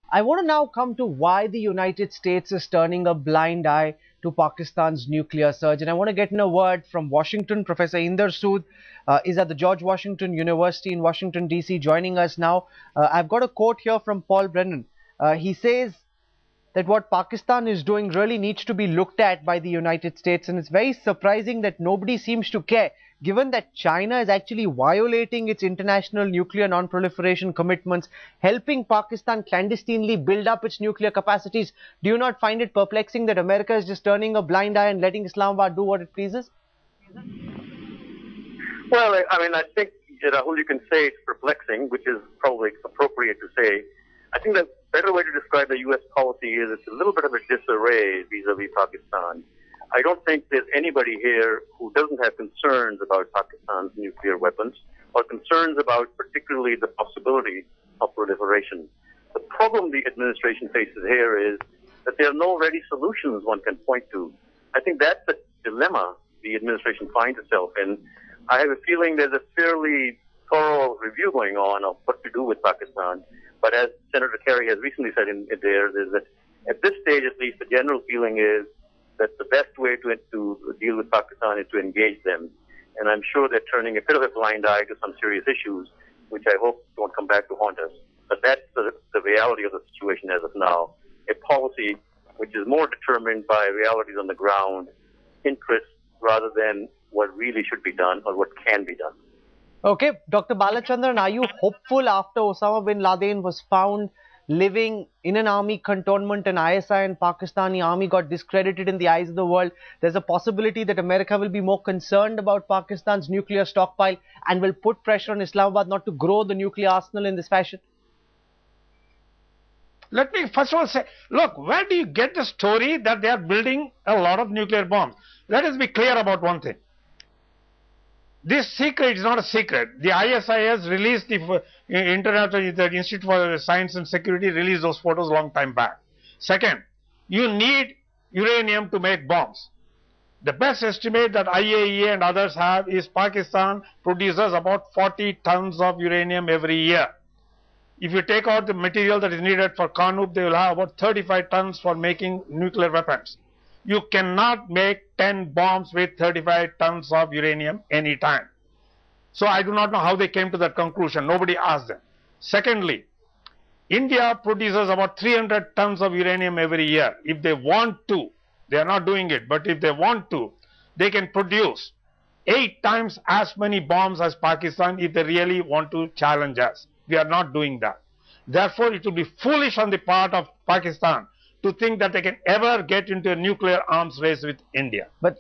I want to now come to why the United States is turning a blind eye to Pakistan's nuclear surge. And I want to get in a word from Washington. Professor Inder Sood is at the George Washington University in Washington, D.C., joining us now. I've got a quote here from Paul Brennan. He says that what Pakistan is doing really needs to be looked at by the United States. And it's very surprising that nobody seems to care, given that China is actually violating its international nuclear non-proliferation commitments, helping Pakistan clandestinely build up its nuclear capacities. Do you not find it perplexing that America is just turning a blind eye and letting Islamabad do what it pleases? Well, I think, Rahul, you can say it's perplexing, which is probably appropriate to say. I think the better way to describe the U.S. policy is it's a little bit of a disarray vis-a-vis Pakistan. I don't think there's anybody here who doesn't have concerns about Pakistan's nuclear weapons or concerns about particularly the possibility of proliferation. The problem the administration faces here is that there are no ready solutions one can point to. I think that's the dilemma the administration finds itself in. I have a feeling there's a fairly thorough review going on of what to do with Pakistan. But as Senator Kerry has recently said in theirs, is that at this stage, at least, the general feeling is that the best way to deal with Pakistan is to engage them. And I'm sure they're turning a bit of a blind eye to some serious issues, which I hope don't come back to haunt us. But that's the reality of the situation as of now. A policy which is more determined by realities on the ground, interests, rather than what really should be done or what can be done. Okay, Dr. Balachandran, are you hopeful after Osama bin Laden was found living in an army cantonment and ISI and Pakistani army got discredited in the eyes of the world? There's a possibility that America will be more concerned about Pakistan's nuclear stockpile and will put pressure on Islamabad not to grow the nuclear arsenal in this fashion? Let me first of all say, look, where do you get the story that they are building a lot of nuclear bombs? Let us be clear about one thing. This secret is not a secret. The ISI has released the Institute for Science and Security released those photos a long time back. Second, you need uranium to make bombs. The best estimate that IAEA and others have is Pakistan produces about 40 tons of uranium every year. If you take out the material that is needed for Kanoop, they will have about 35 tons for making nuclear weapons. You cannot make 10 bombs with 35 tons of uranium anytime. So I do not know how they came to that conclusion. Nobody asked them. Secondly, India produces about 300 tons of uranium every year. If they want to, they are not doing it, but if they want to, they can produce 8 times as many bombs as Pakistan if they really want to challenge us. We are not doing that. Therefore, it would be foolish on the part of Pakistan to think that they can ever get into a nuclear arms race with India. But